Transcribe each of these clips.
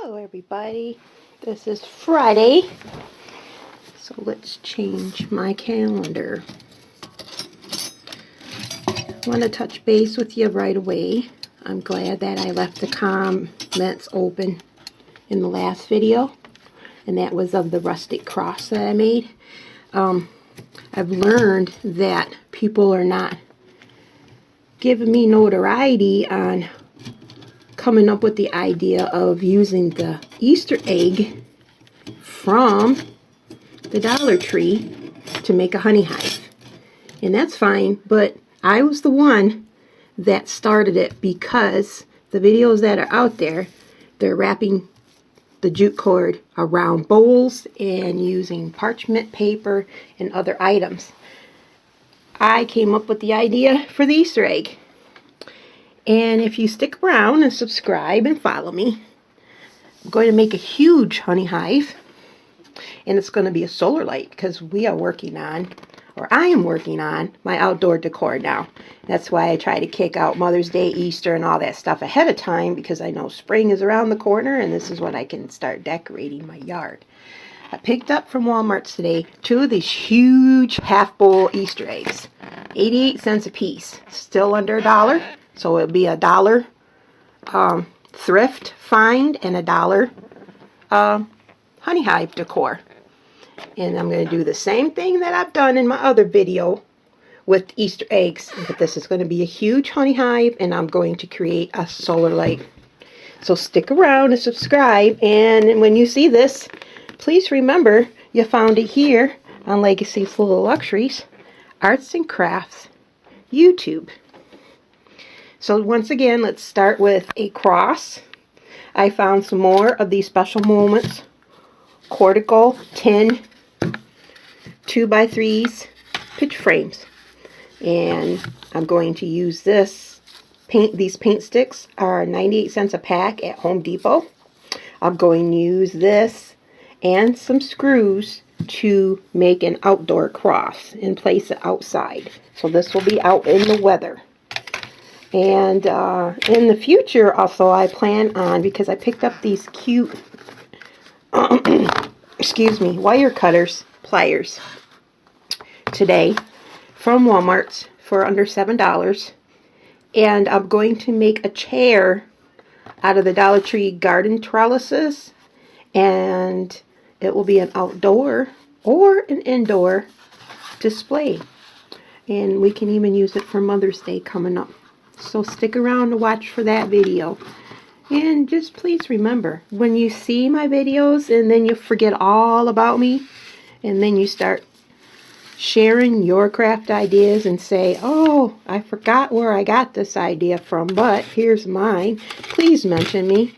Hello everybody, this is Friday, so let's change my calendar. I want to touch base with you right away. I'm glad that I left the comments open in the last video, and that was of the rustic cross that I made. I've learned that people are not giving me notoriety on coming up with the idea of using the Easter egg from the Dollar Tree to make a honey hive. And that's fine, but I was the one that started it because the videos that are out there, they're wrapping the jute cord around bowls and using parchment paper and other items. I came up with the idea for the Easter egg. And if you stick around and subscribe and follow me, I'm going to make a huge honey hive. And it's going to be a solar light because we are working on, or I am working on, my outdoor decor now. That's why I try to kick out Mother's Day, Easter, and all that stuff ahead of time, because I know spring is around the corner and this is when I can start decorating my yard. I picked up from Walmart today 2 of these huge half bowl Easter eggs. 88 cents a piece. Still under $1. So it'll be $1 thrift find and $1 honey hive decor. And I'm going to do the same thing that I've done in my other video with Easter eggs. But this is going to be a huge honey hive, and I'm going to create a solar light. So stick around and subscribe. And when you see this, please remember you found it here on Legacy's Little Luxuries, Arts and Crafts, YouTube. So once again, let's start with a cross. I found some more of these Special Moments cortical tin 2x3s pitch frames, and I'm going to use this paint. These paint sticks are 98 cents a pack at Home Depot. I'm going to use this and some screws to make an outdoor cross and place it outside. So this will be out in the weather. And in the future also, I plan on, because I picked up these cute excuse me, wire cutters, pliers today from Walmart for under $7. And I'm going to make a chair out of the Dollar Tree garden trellises, and it will be an outdoor or an indoor display. And we can even use it for Mother's Day coming up. So stick around to watch for that video. And just please remember, when you see my videos and then you forget all about me, and then you start sharing your craft ideas and say, oh, I forgot where I got this idea from, but here's mine, please mention me.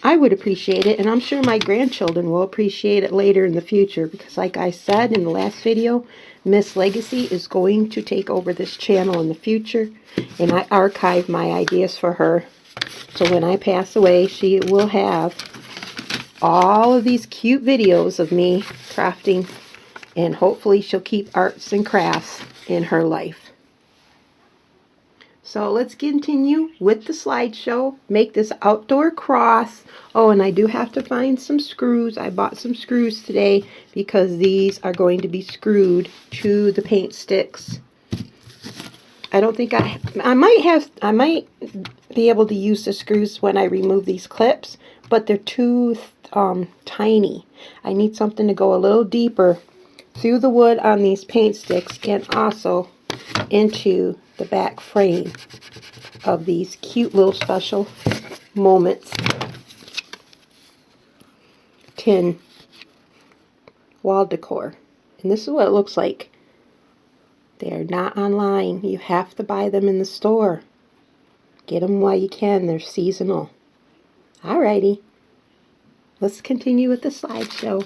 I would appreciate it, and I'm sure my grandchildren will appreciate it later in the future, because like I said in the last video, Miss Legacy is going to take over this channel in the future, and I archive my ideas for her. So when I pass away, she will have all of these cute videos of me crafting, and hopefully she'll keep arts and crafts in her life. So let's continue with the slideshow. Make this outdoor cross. Oh, and I do have to find some screws. I bought some screws today because these are going to be screwed to the paint sticks. I don't think I might be able to use the screws when I remove these clips, but they're too tiny. I need something to go a little deeper through the wood on these paint sticks and also into the back frame of these cute little Special Moments tin wall decor. And this is what it looks like. They're not online. You have to buy them in the store. Get them while you can. They're seasonal. Alrighty. Let's continue with the slideshow.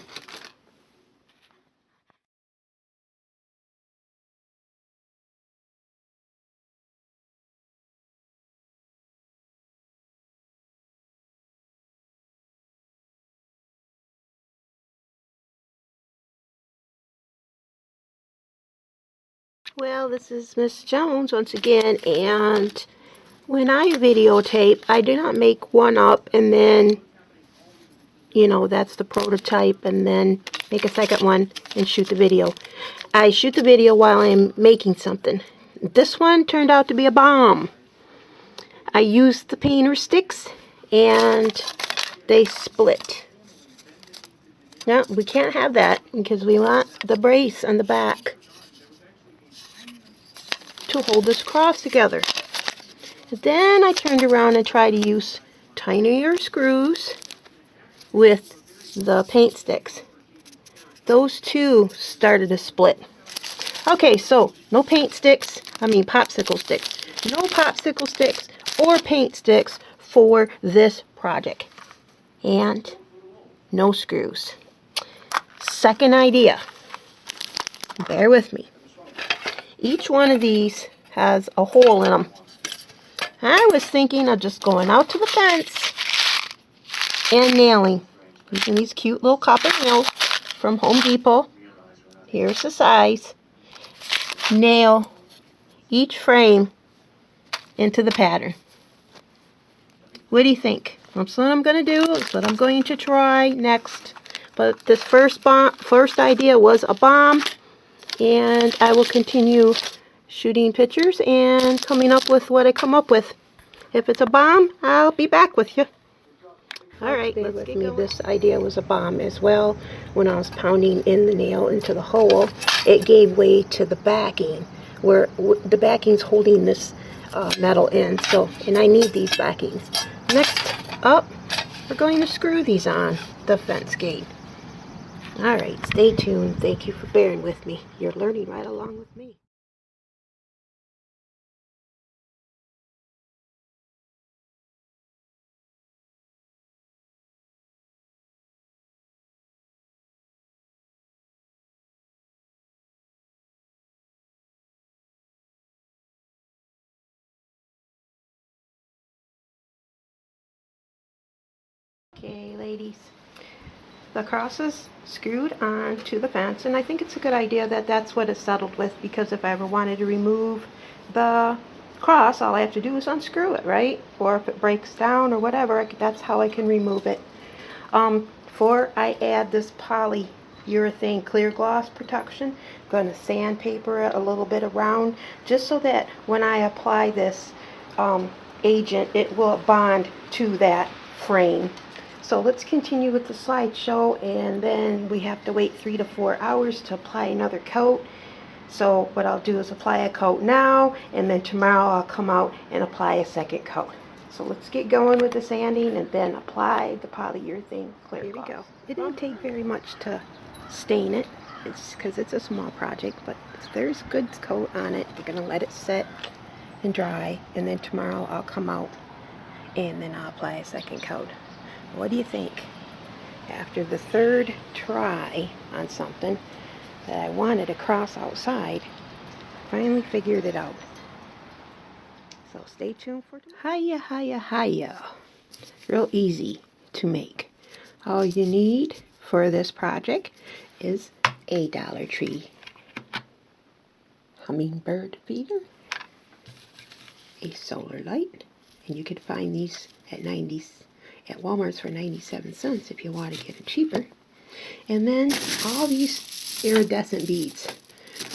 Well, this is Miss Jones once again, and when I videotape, I do not make one up and then you know, that's the prototype, and then make a second one and shoot the video. I shoot the video while I'm making something. This one turned out to be a bomb. I used the painter sticks and they split. No, we can't have that because we want the brace on the back to hold this cross together. Then I turned around and tried to use tinier screws with the paint sticks. Those two started to split. Okay, so no paint sticks, popsicle sticks. No popsicle sticks or paint sticks for this project. And no screws. Second idea. Bear with me. Each one of these has a hole in them. I was thinking of just going out to the fence and nailing. Using these cute little copper nails from Home Depot. Here's the size. Nail each frame into the pattern. What do you think? That's what I'm going to do. That's what I'm going to try next. But this first idea was a bomb. And I will continue shooting pictures and coming up with what I come up with. If it's a bomb, I'll be back with you. Alright, let's get going. This idea was a bomb as well. When I was pounding in the nail into the hole, it gave way to the backing, where the backing's holding this metal in. So, and I need these backings. Next up, we're going to screw these on the fence gate. Alright, stay tuned. Thank you for bearing with me. You're learning right along with me. Okay, ladies. The cross is screwed onto the fence, and I think it's a good idea that that's what it's settled with, because if I ever wanted to remove the cross, all I have to do is unscrew it, right? Or if it breaks down or whatever, that's how I can remove it. Before I add this polyurethane clear gloss protection, I'm going to sandpaper it a little bit around, just so that when I apply this agent, it will bond to that frame. So let's continue with the slideshow, and then we have to wait 3 to 4 hours to apply another coat. So what I'll do is apply a coat now, and then tomorrow I'll come out and apply a second coat. So let's get going with the sanding and then apply the polyurethane clear gloss. Here we go. It didn't take very much to stain it. It's because it's a small project, but there's a good coat on it. We're going to let it set and dry, and then tomorrow I'll come out and then I'll apply a second coat. What do you think? After the third try on something that I wanted to cross outside, finally figured it out. So stay tuned for Hiya, hiya, hiya. Real easy to make. All you need for this project is a Dollar Tree hummingbird feeder, a solar light, and you can find these at Walmart's for 97 cents if you want to get it cheaper. And then all these iridescent beads.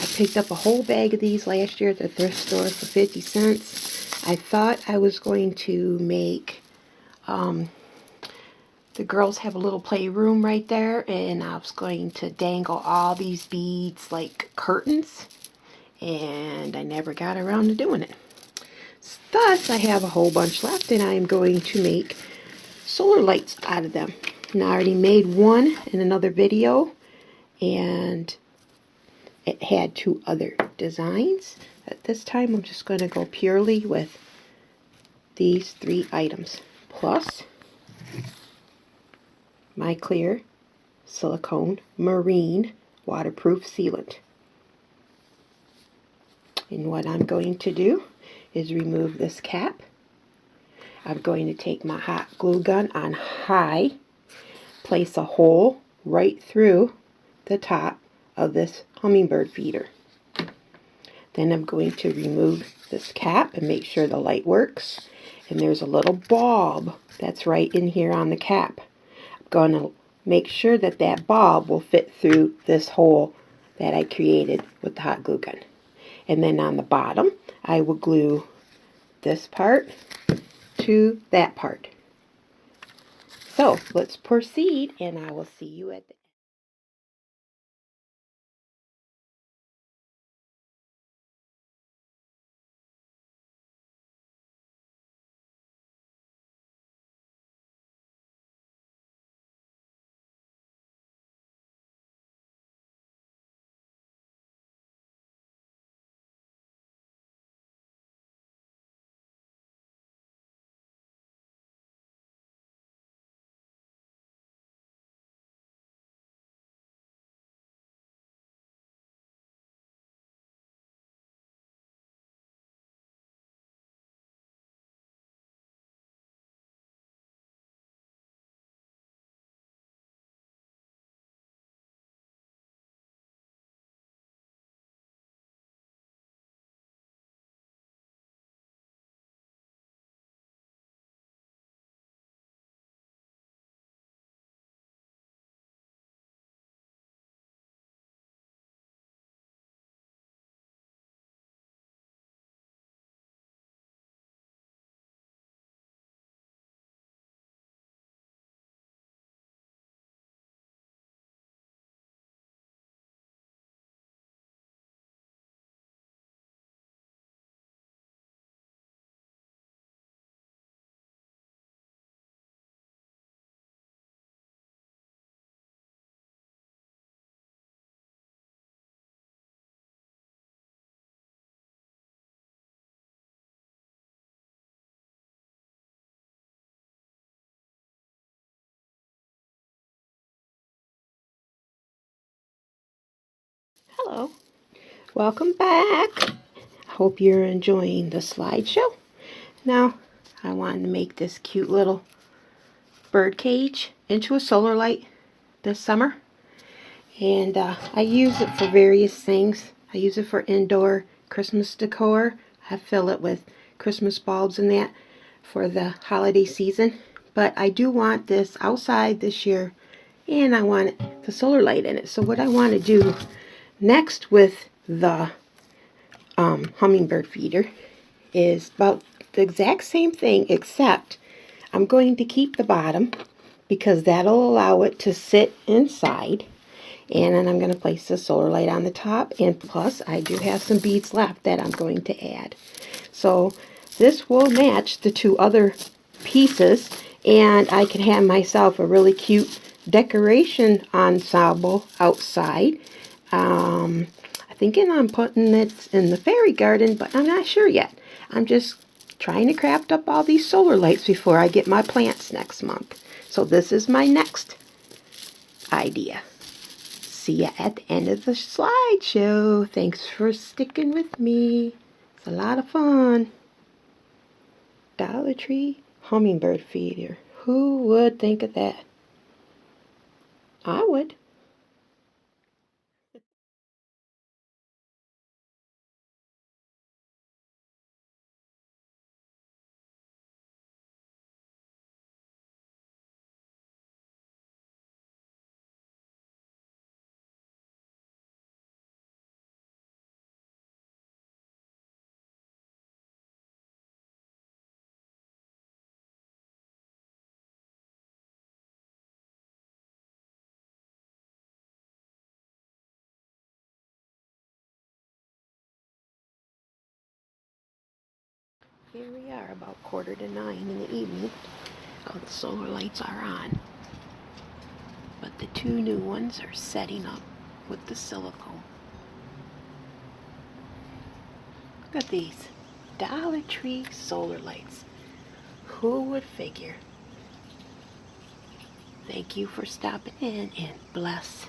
I picked up a whole bag of these last year at the thrift store for 50 cents. I thought I was going to make, the girls have a little playroom right there, and I was going to dangle all these beads like curtains, and I never got around to doing it. Thus, I have a whole bunch left, and I am going to make solar lights out of them. And I already made one in another video, and it had 2 other designs. At this time, I'm just going to go purely with these 3 items, plus my clear silicone marine waterproof sealant. And what I'm going to do is remove this cap. I'm going to take my hot glue gun on high, place a hole right through the top of this hummingbird feeder. Then I'm going to remove this cap and make sure the light works. And there's a little bulb that's right in here on the cap. going to make sure that that bulb will fit through this hole that I created with the hot glue gun. And then on the bottom, I will glue this part to that part. So let's proceed, and I will see you at the end. Hello, welcome back. Hope you're enjoying the slideshow. Now, I wanted to make this cute little bird cage into a solar light this summer. And I use it for various things. I use it for indoor Christmas decor. I fill it with Christmas bulbs and that for the holiday season. But I do want this outside this year, and I want the solar light in it. So what I want to do next with the hummingbird feeder is about the exact same thing, except I'm going to keep the bottom because that'll allow it to sit inside. And then I'm going to place the solar light on the top, and plus I do have some beads left that I'm going to add. So this will match the two other pieces, and I can have myself a really cute decoration ensemble outside. I'm thinking I'm putting it in the fairy garden, but I'm not sure yet. I'm just trying to craft up all these solar lights before I get my plants next month. So this is my next idea. See you at the end of the slideshow. Thanks for sticking with me. It's a lot of fun. Dollar Tree hummingbird feeder. Who would think of that? I would. Here we are, about 8:45 in the evening. All the solar lights are on, but the two new ones are setting up with the silicone. Look at these Dollar Tree solar lights. Who would figure? Thank you for stopping in, and bless